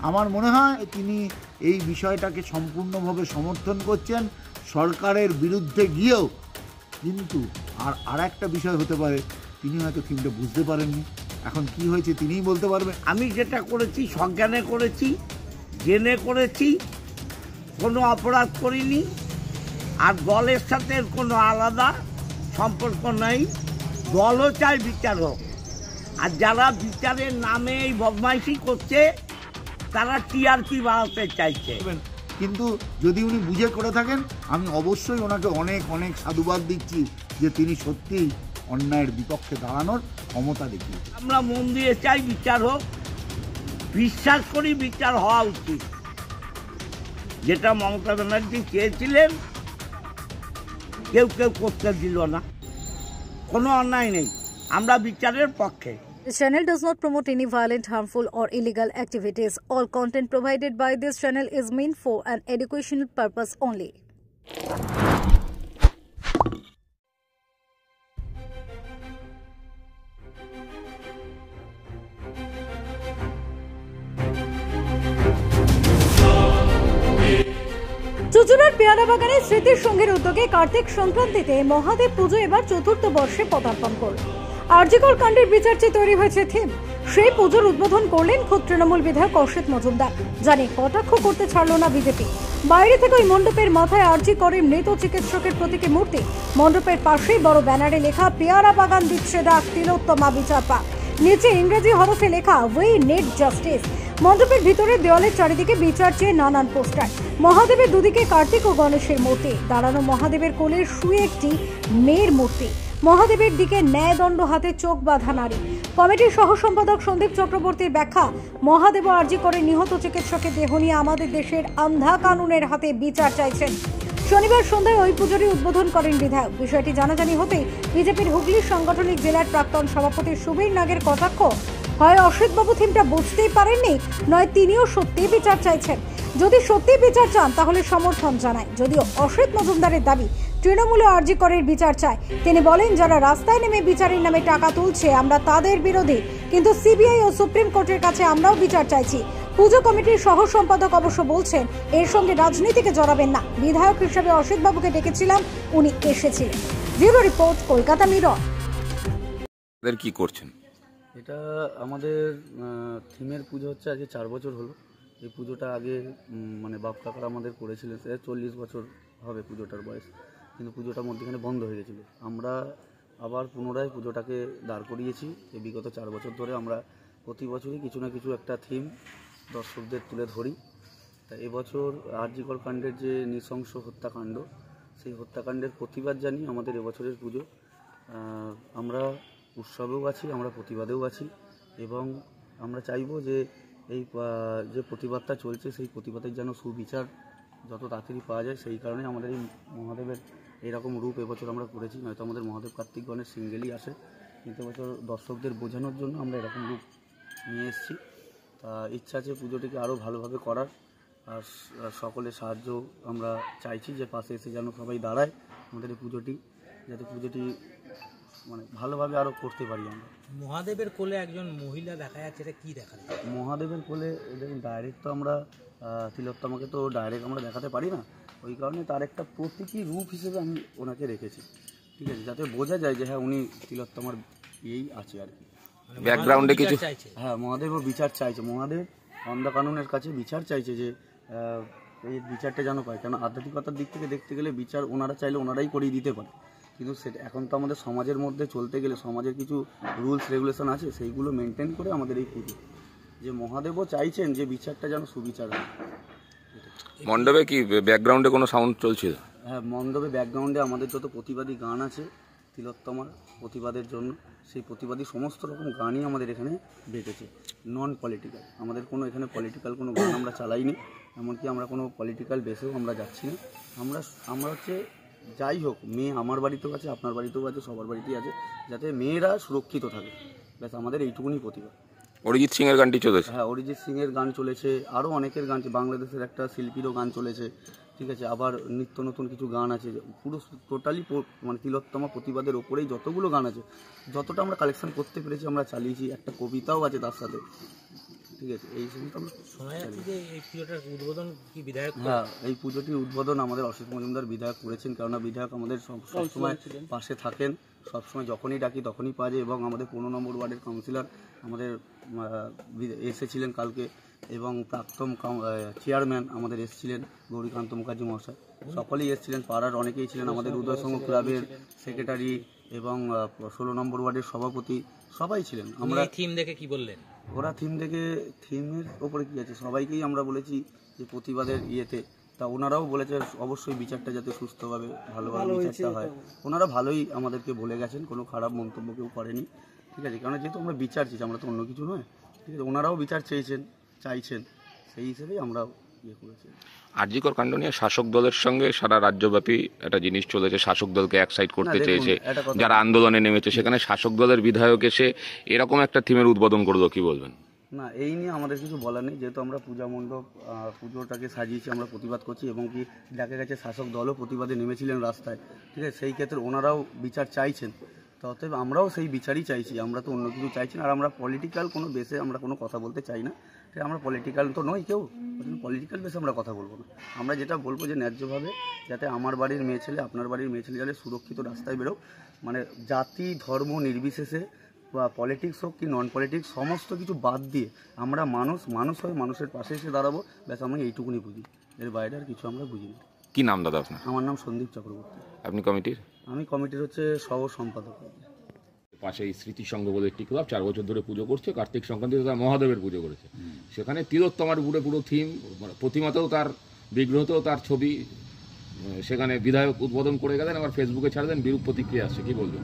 আমার মনে হয় তিনি এই বিষয়টাকে সম্পূর্ণভাবে সমর্থন করছেন সরকারের বিরুদ্ধে গিয়েও। কিন্তু আর একটা বিষয় হতে পারে, তিনি হয়তো থিমটা বুঝতে পারেননি। এখন কি হয়েছে তিনিই বলতে পারবেন। আমি যেটা করেছি সজ্ঞানে করেছি, জেনে করেছি, কোনো অপরাধ করিনি। আর দলের সাথে কোনো আলাদা সম্পর্ক নেই। দলও চাই বিচার হোক। আর যারা বিচারের নামে এই বদমাইশি করছে তারা টিআরপি বাড়াতে চাইছে। কিন্তু যদি উনি বুঝে করে থাকেন, আমি অবশ্যই ওনাকে অনেক অনেক সাধুবাদ দিচ্ছি যে তিনি সত্যিই অন্যায়ের বিপক্ষে দাঁড়ানোর ক্ষমতা দেখিয়েছে। আমরা মন দিয়ে চাই বিচার হোক, বিশ্বাস করি বিচার হওয়া উচিত। যেটা মমতা ব্যানার্জি চেয়েছিলেন কেউ করতে দিল না। কোনো অন্যায় নেই, আমরা বিচারের পক্ষে। This channel does not promote any violent, harmful or illegal activities. All content provided by this channel is meant for an educational purpose only. চুচুড়ার পেয়ারা বাগানে স্মৃতির সঙ্গের উদ্যোগে কার্তিক সংক্রান্তিতে মহাদেব পুজো এবার চতুর্থ বর্ষে পদার্পণ করল। আরজিকর কাণ্ডের বিচার চেয়ে তৈরি হয়েছে থিম। সেই পুজোর উদ্বোধন করলেন খোদ তৃণমূল বিধায়ক অসিত মজুমদার। জানি কটাক্ষ করতে ছাড়ল না বিজেপি। বাইরে থেকে ওই মণ্ডপের মাথায় আরজিকরের মৃত চিকিৎসকের প্রতীকী মূর্তি, মণ্ডপের পাশেই বড় ব্যানারে লেখা পেয়ারা বাগান দিচ্ছে ডাক তিলোত্তমা বিচার পাক, নিচে ইংরেজি হরফে লেখা উই নিড জাস্টিস। মণ্ডপের ভিতরে দেওয়ালের চারিদিকে বিচার চেয়ে নানান পোস্টার। মহাদেবের দুদিকে কার্তিক ও গণেশের মূর্তি, দাঁড়ানো মহাদেবের কোলে শুয়ে একটি মেয়ের মূর্তি। মহাদেবের দিকে ন্যায়দণ্ড হাতে চোখ বাঁধা নারী। কমিটির সহ সম্পাদক সন্দীপ চক্রবর্তীর ব্যাখ্যা, মহাদেব আরজি করে নিহত চিকিৎসকের দেহ নিয়ে আমাদের দেশের আন্ধা কানুনের হাতে বিচার চাইছেন। শনিবার সন্ধ্যায় ওই পুজোরই উদ্বোধন করেন বিধায়ক। বিষয়টি জানাজানি হতেই বিজেপির হুগলির সাংগঠনিক জেলার প্রাক্তন সভাপতি সুবীর নাগের কটাক্ষ, হয় অসিতবাবু থিমটা বুঝতেই পারেননি, নয় তিনিও সত্যি বিচার চাইছেন। যদি সত্যি বিচার চান তাহলে সমর্থন জানায়। যদিও অসিত মজুমদারের দাবি তৃণমূলে আরজি করের বিচার চায়। তিনি বলেন, যারা রাস্তায় নেমে বিচারের নামে টাকা তুলছে আমরা তাদের বিরোধী, কিন্তু সিবিআই ও সুপ্রিম কোর্টের কাছে আমরাও বিচার চাইছি। পুজো কমিটির সহ সম্পাদক অবশ্য বলছেন এর সঙ্গে রাজনীতিকে জড়াবেন না। বিধায়ক হিসেবে অসিতবাবুকে ডেকেছিলাম, উনি এসেছিলেন। Bureau report, Kolkata mirror. কি করছেন? এটা আমাদের থিমের পুজো হচ্ছে আজকে 4 বছর হলো। এই পুজোটা আগে মানে বাপ কাকারা আমাদের করেছিলেন, 40 বছর হবে পুজোটার বয়স, কিন্তু পুজোটা মধ্যখানে বন্ধ হয়ে গেছিলো। আমরা আবার পুনরায় পুজোটাকে দাঁড় করিয়েছি। এই বিগত 4 বছর ধরে আমরা প্রতি বছরই কিছু না কিছু একটা থিম দর্শকদের তুলে ধরি। তা এবছর আরজিকর কাণ্ডের যে নৃশংস হত্যাকাণ্ড, সেই হত্যাকাণ্ডের প্রতিবাদ জানিয়ে আমাদের এবছরের পুজো। আমরা উৎসবেও আছি, আমরা প্রতিবাদেও আছি, এবং আমরা চাইব যে এই যে প্রতিবাদটা চলছে সেই প্রতিবাদের যেন সুবিচার যত তাড়াতাড়ি পাওয়া যায়। সেই কারণে আমাদের এই মহাদেবের এরকম রূপ এবছর আমরা করেছি। নয়তো আমাদের মহাদেব কার্তিক গণেশ সিঙ্গেলই আসে, কিন্তু এবছর দর্শকদের বোঝানোর জন্য আমরা এরকম রূপ নিয়ে এসেছি। তা ইচ্ছা আছে পুজোটিকে আরও ভালোভাবে করার, আর সকলের সাহায্য আমরা চাইছি যে পাশে এসে যেন সবাই দাঁড়ায় আমাদের এই পুজোটি, যাতে পুজোটি মানে ভালোভাবে আরও করতে পারি আমরা। মহাদেবের কোলে একজন মহিলা দেখা যাচ্ছে, এটা কী দেখা যায়? মহাদেবের কোলে দেখুন, ডাইরেক্ট তো আমরা তিলোত্তমাকে তো ডাইরেক্ট আমরা দেখাতে পারি না, ওই কারণে তার একটা প্রতীকী রূপ হিসেবে আমি ওনাকে রেখেছি, ঠিক আছে, যাতে বোঝা যায় যে হ্যাঁ উনি তিলোত্তমার এই আছে আর কি। ব্যাকগ্রাউন্ডে কিছু চাইছে, হ্যাঁ মহাদেবও বিচার চাইছে। মহাদেব অন্ধা কানুনের কাছে বিচার চাইছে যে এই বিচারটা যেন পায়। কেন আধ্যাত্মিকতার দিক থেকে দেখতে গেলে বিচার ওনারা চাইলে ওনারাই করিয়ে দিতে পারে, কিন্তু সেটা এখন তো আমাদের সমাজের মধ্যে চলতে গেলে সমাজের কিছু রুলস রেগুলেশন আছে, সেইগুলো মেনটেন করে আমাদের এই পুজো, যে মহাদেবও চাইছেন যে বিচারটা যেন সুবিচার হয়। মণ্ডপে কি ব্যাকগ্রাউন্ডে কোনো সাউন্ড চলছিল? হ্যাঁ, মণ্ডপে ব্যাকগ্রাউন্ডে আমাদের যত প্রতিবাদী গান আছে তিলোত্তমার প্রতিবাদের জন্য, সেই প্রতিবাদী সমস্ত রকম গানই আমাদের এখানে বেঁচেছে, নন পলিটিক্যাল। আমাদের কোনো এখানে পলিটিক্যাল কোনো গান আমরা চালাইনি, এমনকি আমরা কোনো পলিটিক্যাল বেসেও আমরা যাচ্ছি না। আমরা হচ্ছে যাই হোক, মেয়ে আমার বাড়িতেও আছে, আপনার বাড়িতেও আছে, সবার বাড়িতেই আছে, যাতে মেয়েরা সুরক্ষিত থাকে, ব্যাস আমাদের এইটুকুনি প্রতিবাদ। অরিজিৎ সিং এর গানটি চলেছে? হ্যাঁ, অরিজিৎ সিং এর গান চলেছে, আরও অনেকের গান, বাংলাদেশের একটা শিল্পীরও গান চলেছে, ঠিক আছে, আবার নিত্য নতুন কিছু গান আছে, পুরো টোটালি মানে তিলোত্তমা প্রতিবাদের ওপরেই যতগুলো গান আছে, যতটা আমরা কালেকশন করতে পেরেছি আমরা চালিয়েছি। একটা কবিতাও আছে তার সাথে, ঠিক আছে, এই সমস্ত আমরা শোনা যাচ্ছে যে এই পুজোটার উদ্বোধন কি বিধায়ক হ্যাঁ, এই পুজোটির উদ্বোধন আমাদের অসিত মজুমদার বিধায়ক করেছেন, কেননা বিধায়ক আমাদের সবসময় পাশে থাকেন, সবসময় যখনই ডাকি তখনই পাওয়া যায়। এবং আমাদের 15 নম্বর ওয়ার্ডের কাউন্সিলর আমাদের এসেছিলেন কালকে, এবং প্রাক্তন চেয়ারম্যান আমাদের এসেছিলেন গৌরীকান্ত মুখার্জি মহাশয়, সকলেই এসেছিলেন, পাড়ার অনেকেই ছিলেন, আমাদের উদয় সংঘ ক্লাবের সেক্রেটারি এবং 16 নম্বর ওয়ার্ডের সভাপতি সবাই ছিলেন। আমরা থিম দেখে কি বললেন? ওরা থিমের ওপরে কী আছে, সবাইকেই আমরা বলেছি যে প্রতিবাদের ইয়েতে, তা ওনারাও বলেছে অবশ্যই বিচারটা যাতে সুস্থভাবে ভালোভাবে বিচারটা হয়। ওনারা ভালোই আমাদেরকে বলে গেছেন, কোনো খারাপ মন্তব্য কেউ করেনি, ঠিক আছে, কারণ যেহেতু আমরা বিচার চেয়েছি, আমরা তো অন্য কিছু নয়, ঠিক আছে, ওনারাও বিচার চাইছেন, সেই হিসেবেই আমরা ইয়ে করেছি। আরজিকর কাণ্ড নিয়ে শাসক দলের সঙ্গে সারা রাজ্যব্যাপী একটা জিনিস চলেছে, শাসক দলকে এক সাইড করতে চেয়েছে যারা আন্দোলনে নেমেছে, সেখানে শাসক দলের বিধায়ক এসে এরকম একটা থিমের উদ্বোধন করলো, কি বলবেন? না, এই নিয়ে আমাদের কিছু বলার নেই, যেহেতু আমরা পূজা মণ্ডপ পুজোটাকে সাজিয়েছি, আমরা প্রতিবাদ করছি, এবং কি দেখা গেছে শাসক দলও প্রতিবাদে নেমেছিলেন রাস্তায়, ঠিক আছে, সেই ক্ষেত্রে ওনারাও বিচার চাইছেন, তো অতএব আমরাও সেই বিচারই চাইছি, আমরা তো অন্য কিছু চাইছি না। আর আমরা পলিটিক্যাল কোনো বেসে আমরা কোনো কথা বলতে চাই না, ঠিক, আমরা পলিটিক্যাল তো নই কেউ, পলিটিক্যাল বেসে আমরা কথা বলবো না। আমরা যেটা বলবো যে ন্যায্যভাবে যাতে আমার বাড়ির মেয়ে ছেলে, আপনার বাড়ির মেয়ে ছেলে যাতে সুরক্ষিত রাস্তায় বেরোক, মানে জাতি ধর্ম নির্বিশেষে বা পলিটিক্স হোক কি নন পলিটিক্স, সমস্ত কিছু বাদ দিয়ে আমরা মানুষ হয়ে মানুষের পাশে এসে দাঁড়াবো, ব্যাস আমি এইটুকুনি বুঝি, এর বাইরে আর কিছু আমরা বুঝি না। কি নাম দাদা আপনার? আমার নাম সন্দীপ চক্রবর্তী। আপনি কমিটির? আমি কমিটির হচ্ছে সহ সম্পাদক। পাশেই স্মৃতিসংঘ বলে একটি ক্লাব 4 বছর ধরে পুজো করছে, কার্তিক সংক্রান্তিতে তার মহাদেবের পুজো করেছে, সেখানে তিলোত্তমার উপরে পুরো থিম, প্রতিমাতেও তার, বিগ্রহতেও তার ছবি, সেখানে বিধায়ক উদ্বোধন করে গেলেন, আবার ফেসবুকে ছাড়লেন, বিরূপ প্রতিক্রিয়া আসছে, কি বলবেন?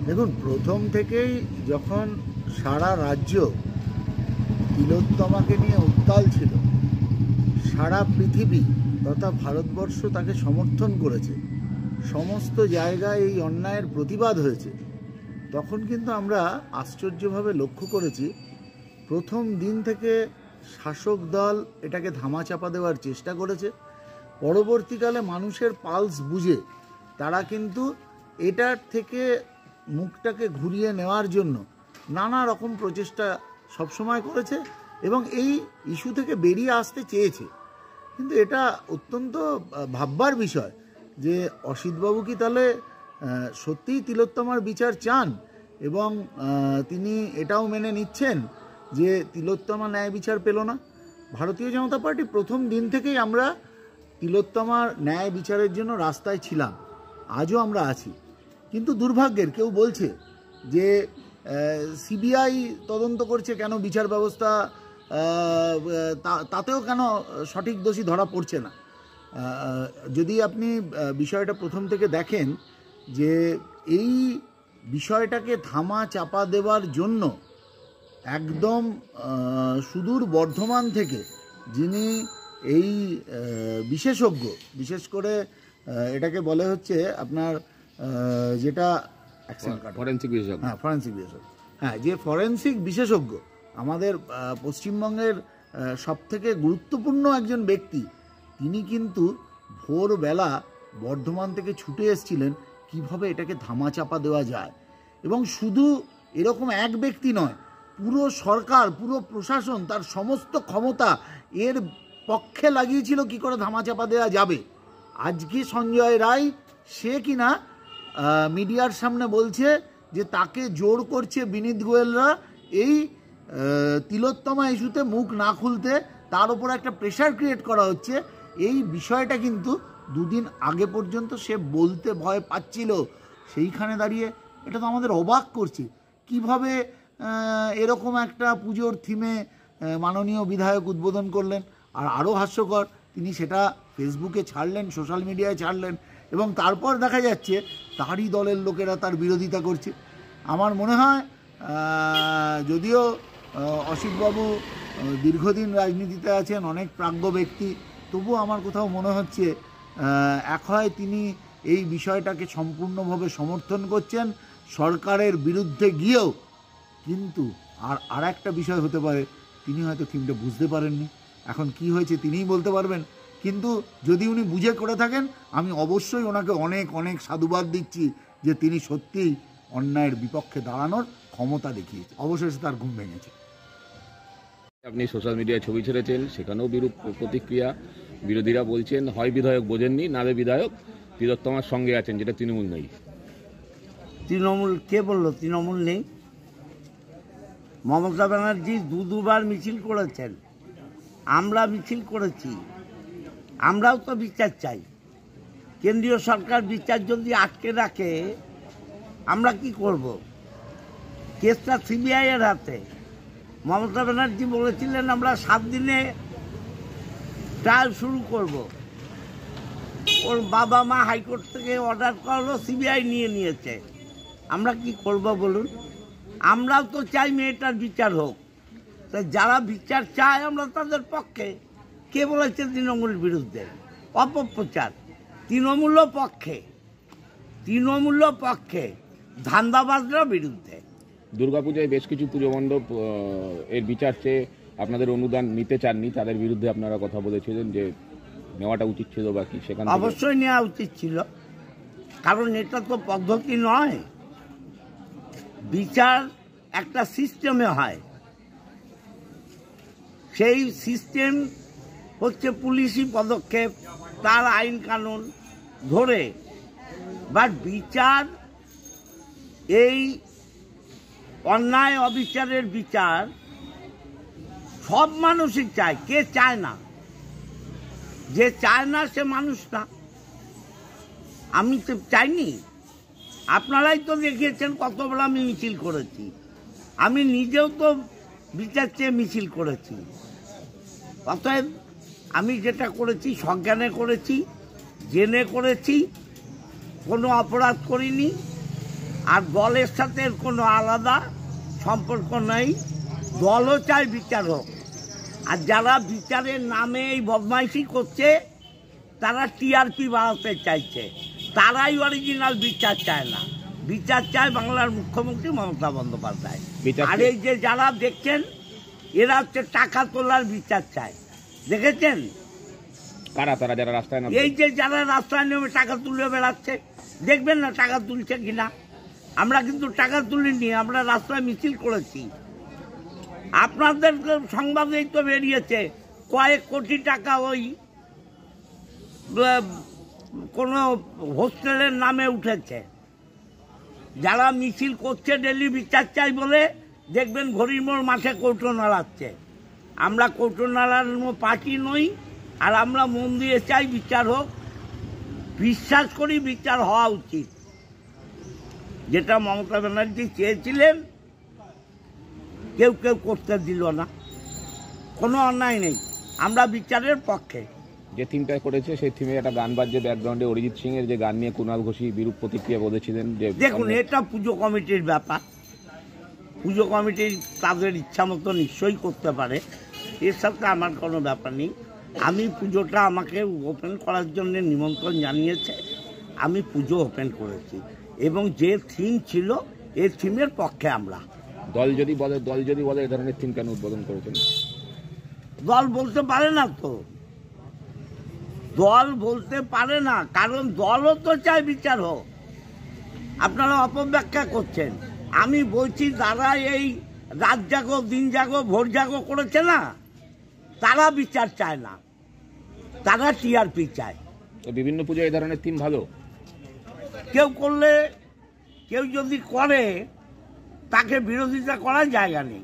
দেখুন, প্রথম থেকেই যখন সারা রাজ্য তিলোত্তমাকে নিয়ে উত্তাল ছিল, সারা পৃথিবী তথা ভারতবর্ষ তাকে সমর্থন করেছে, সমস্ত জায়গায় এই অন্যায়ের প্রতিবাদ হয়েছে, তখন কিন্তু আমরা আশ্চর্যভাবে লক্ষ্য করেছি প্রথম দিন থেকে শাসক দল এটাকে ধামাচাপা দেওয়ার চেষ্টা করেছে। পরবর্তীকালে মানুষের পালস বুঝে তারা কিন্তু এটার থেকে মুখটাকে ঘুরিয়ে নেওয়ার জন্য নানা রকম প্রচেষ্টা সবসময় করেছে এবং এই ইস্যু থেকে বেরিয়ে আসতে চেয়েছে। কিন্তু এটা অত্যন্ত ভাববার বিষয় যে অসিতবাবু কি তাহলে সত্যিই তিলোত্তমার বিচার চান এবং তিনি এটাও মেনে নিচ্ছেন যে তিলোত্তমা ন্যায় বিচার পেল না। ভারতীয় জনতা পার্টি প্রথম দিন থেকেই আমরা তিলোত্তমার ন্যায় বিচারের জন্য রাস্তায় ছিলাম, আজও আমরা আছি। কিন্তু দুর্ভাগ্যের কেউ বলছে যে সিবিআই তদন্ত করছে, কেন বিচার ব্যবস্থা তাতেও কেন সঠিক দোষী ধরা পড়ছে না। যদি আপনি বিষয়টা প্রথম থেকে দেখেন যে এই বিষয়টাকে ধামা চাপা দেওয়ার জন্য একদম সুদূর বর্ধমান থেকে যিনি এই বিশেষজ্ঞ, বিশেষ করে এটাকে বলে হচ্ছে আপনার যেটা ফরেন্সিক বিশেষজ্ঞ, হ্যাঁ ফরেন্সিক বিশেষজ্ঞ, হ্যাঁ যে ফরেন্সিক বিশেষজ্ঞ আমাদের পশ্চিমবঙ্গের সবথেকে গুরুত্বপূর্ণ একজন ব্যক্তি, তিনি কিন্তু ভোরবেলা বর্ধমান থেকে ছুটে এসেছিলেন কিভাবে এটাকে ধামাচাপা দেওয়া যায়। এবং শুধু এরকম এক ব্যক্তি নয়, পুরো সরকার, পুরো প্রশাসন তার সমস্ত ক্ষমতা এর পক্ষে লাগিয়েছিল কি করে ধামাচাপা দেওয়া যাবে। আজকে সঞ্জয় রায় সে কিনা মিডিয়ার সামনে বলছে যে তাকে জোর করছে বিনীত গোয়েলরা এই তিলোত্তমা ইস্যুতে মুখ না খুলতে, তার উপর একটা প্রেশার ক্রিয়েট করা হচ্ছে। এই বিষয়টা কিন্তু দুদিন আগে পর্যন্ত সে বলতে ভয় পাচ্ছিল, সেইখানে দাঁড়িয়ে এটা তো আমাদের অবাক করছে কিভাবে এরকম একটা পুজোর থিমে মাননীয় বিধায়ক উদ্বোধন করলেন। আর আরও হাস্যকর, তিনি সেটা ফেসবুকে ছাড়লেন, সোশ্যাল মিডিয়ায় ছাড়লেন এবং তারপর দেখা যাচ্ছে তারই দলের লোকেরা তার বিরোধিতা করছে। আমার মনে হয় যদিও অসিতবাবু দীর্ঘদিন রাজনীতিতে আছেন, অনেক প্রাজ্ঞ ব্যক্তি, তবুও আমার কোথাও মনে হচ্ছে এক হয় তিনি এই বিষয়টাকে সম্পূর্ণভাবে সমর্থন করছেন সরকারের বিরুদ্ধে গিয়েও, কিন্তু আর একটা বিষয় হতে পারে তিনি হয়তো থিমটা বুঝতে পারেননি। এখন কি হয়েছে তিনিই বলতে পারবেন, কিন্তু যদি উনি বুঝে করে থাকেন আমি অবশ্যই ওনাকে অনেক অনেক সাধুবাদ দিচ্ছি যে তিনি সত্যিই অন্যায়ের বিপক্ষে দাঁড়ানোর ক্ষমতা দেখিয়েছে। অবশেষে তার ঘুম ভেঙেছে। আপনি সোশ্যাল মিডিয়ায় ছবি ছেড়েছেন, সেখানেও বিরূপ প্রতিক্রিয়া। বিরোধীরা বলছেন হয় বিধায়ক বোঝেননি, নালে বিধায়ক তিলোত্তমার সঙ্গে আছেন, যেটা তৃণমূল নেই। তৃণমূল কে বললো তৃণমূল নেই? মমতা ব্যানার্জি দুবার মিছিল করেছেন, আমরা মিছিল করেছি, আমরাও তো বিচার চাই। কেন্দ্রীয় সরকার বিচার যদি আটকে রাখে আমরা কি করব? কেসটা সিবিআই এর হাতে। মমতা ব্যানার্জি বলেছিলেন আমরা 7 দিনে ট্রায়াল শুরু করব। ওর বাবা মা হাইকোর্ট থেকে অর্ডার করলো, সিবিআই নিয়েছে। আমরা কি করব বলুন? আমরাও তো চাই মেয়েটার বিচার হোক। তা যারা বিচার চায় আমরা তাদের পক্ষে। কে বলেছে তৃণমূল বিরুদ্ধে? অপপ্রচার। তৃণমূল পক্ষে ধান্দাবাজরা বিরুদ্ধে। দুর্গাপূজায় বেশ কিছু পুজো মণ্ডপ এর বিচার চেয়ে আপনাদের অনুদান নিতে চাননি, তাদের বিরুদ্ধে আপনারা কথা বলেছিলেন যে নেওয়াটা উচিত ছিল বা কি? সেখানে অবশ্যই নেওয়া উচিত ছিল, কারণ এটা তো পদ্ধতি নয়। বিচার একটা সিস্টেমে হয়, সেই সিস্টেম হচ্ছে পুলিশি পদক্ষেপ, তার আইন কানুন ধরে। বাট বিচার, এই অন্যায় অবিচারের বিচার সব মানুষই চায়। কে চায় না? যে চায় না সে মানুষ না। আমি তো চাইনি। আপনারাই তো দেখিয়েছেন কতবার আমি মিছিল করেছি। আমি নিজেও তো বিচার চেয়ে মিছিল করেছি। অতএব আমি যেটা করেছি সজ্ঞানে করেছি, জেনে করেছি, কোনো অপরাধ করিনি। আর দলের সাথে কোনো আলাদা সম্পর্ক নেই। দলও চায় বিচার হোক। আর যারা বিচারের নামে এই বদমাইশি করছে তারা টিআরপি বাড়াতে চাইছে, তারাই অরিজিনাল বিচার চায় না। বিচার চায় বাংলার মুখ্যমন্ত্রী মমতা বন্দ্যোপাধ্যায়। আর এই যে যারা দেখছেন এরা হচ্ছে টাকা তোলার বিচার চায়। দেখেছেন কারা? তারা যারা রাস্তায় নামে, এই যে যারা রাস্তায় নেমে টাকা তুলে বেড়াচ্ছে, দেখবেন না টাকা তুলছে কিনা। আমরা কিন্তু টাকা তুলিনি, আমরা রাস্তায় মিছিল করেছি। আপনাদের সংবাদেই তো বেরিয়েছে কয়েক কোটি টাকা ওই কোনো হোস্টেলের নামে উঠেছে। যারা মিছিল করছে ডেলি বিচার চাই বলে, দেখবেন ঘড়ির মোড় মাঠে কৌটো নাড়াচ্ছে। আমরা কৌটো নাড়ানো পার্টি নই। আর আমরা মন দিয়ে চাই বিচার হোক। বিশ্বাস করি বিচার হওয়া উচিত। যেটা মমতা ব্যানার্জি চেয়েছিলেন কেউ করতে দিল না। কোনো অন্যায় নেই, আমরা বিচারের পক্ষে। যে থিমটা করেছে সেই থিমে একটা গান বাজছে ব্যাকগ্রাউন্ডে, অরিজিৎ সিং এর যে গান নিয়ে কুণাল ঘোষী বিরূপ প্রতিক্রিয়া বলেছিলেন যে দেখুন, এটা পুজো কমিটির ব্যাপার। পুজো কমিটি তাদের ইচ্ছা মতো নিশ্চয়ই করতে পারে, এর সাথে আমার কোনো ব্যাপার নেই। আমি পুজোটা আমাকে ওপেন করার জন্য নিমন্ত্রণ জানিয়েছে, আমি পুজো ওপেন করেছি। এবং যে থিম ছিল এই থিমের পক্ষে আমরা। দল যদি বলে এই ধরনের থিম কেন উদ্বোধন করেছেন? দল বলতে পারে না তো, দল বলতে পারে না, কারণ দলও তো চায় বিচার হোক। আপনারা অপব্যাখ্যা করছেন। আমি বলছি যারা এই রাত জাগো, দিন জাগো, ভোর জাগো করেছে না, তারা বিচার চায় না, তারা টিআরপি চায়। বিভিন্ন পুজো এই ধরনের থিম ভালো। কেউ করলে, কেউ যদি করে তাকে বিরোধিতা করার জায়গা নেই।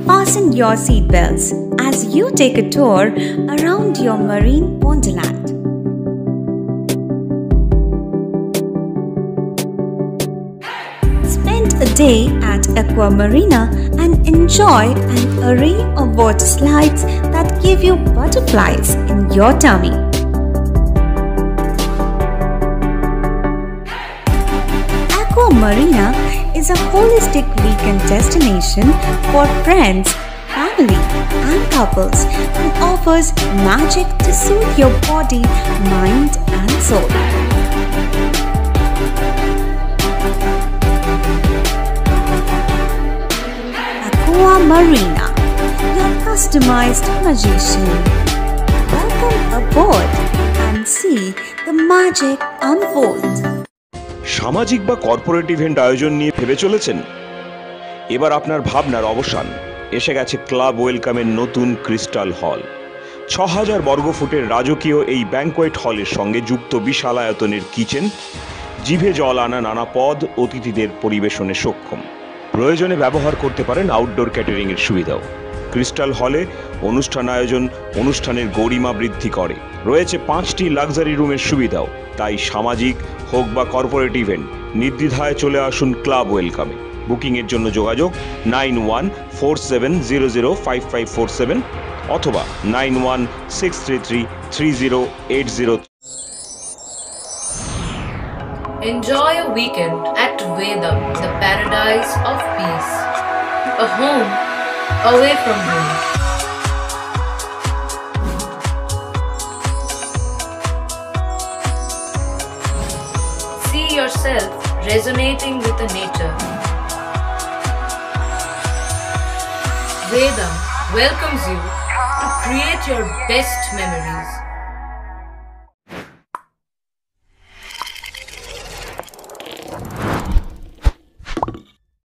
Fasten your seatbelts as you take a tour around your marine wonderland. Spend a day at Aqua Marina and enjoy an array of water slides that give you butterflies in your tummy. Aqua Marina is a holistic weekend destination for friends, family, and couples and offers magic to soothe your body, mind, and soul. Aqua Marina, your customized magician. Welcome aboard and see the magic unfold. সামাজিক বা corporate event আয়োজন নিয়ে ভেবে চলেছেন? এবার আপনার ভাবনার অবসান। এসে গেছে ক্লাব ওয়েলকামের নতুন ক্রিস্টাল হল। ৬,০০০ বর্গফুটের রাজকীয় এই ব্যাংকোয়েট হলের সঙ্গে যুক্ত বিশাল আয়তনের কিচেন, জিভে জল আনা নানা পদ অতিথিদের পরিবেশনে সক্ষম। প্রয়োজনে ব্যবহার করতে পারেন আউটডোর ক্যাটারিং এর সুবিধাও। ক্রিস্টাল হলে অনুষ্ঠান আয়োজন অনুষ্ঠানের গরিমা বৃদ্ধি করে। রয়েছে 5টি লাক্সারি রুমের সুবিধাও। তাই সামাজিক হোক বা কর্পোরেট ইভেন্ট, নির্দ্বিধায় চলে আসুন ক্লাব ওয়েলকামে। বুকিংয়ের জন্য যোগাযোগ 9147005547 অথবা 9163333080। Enjoy a weekend at Vedam, the paradise of peace. A home away from home. See yourself resonating with the nature. Vedam welcomes you to create your best memories.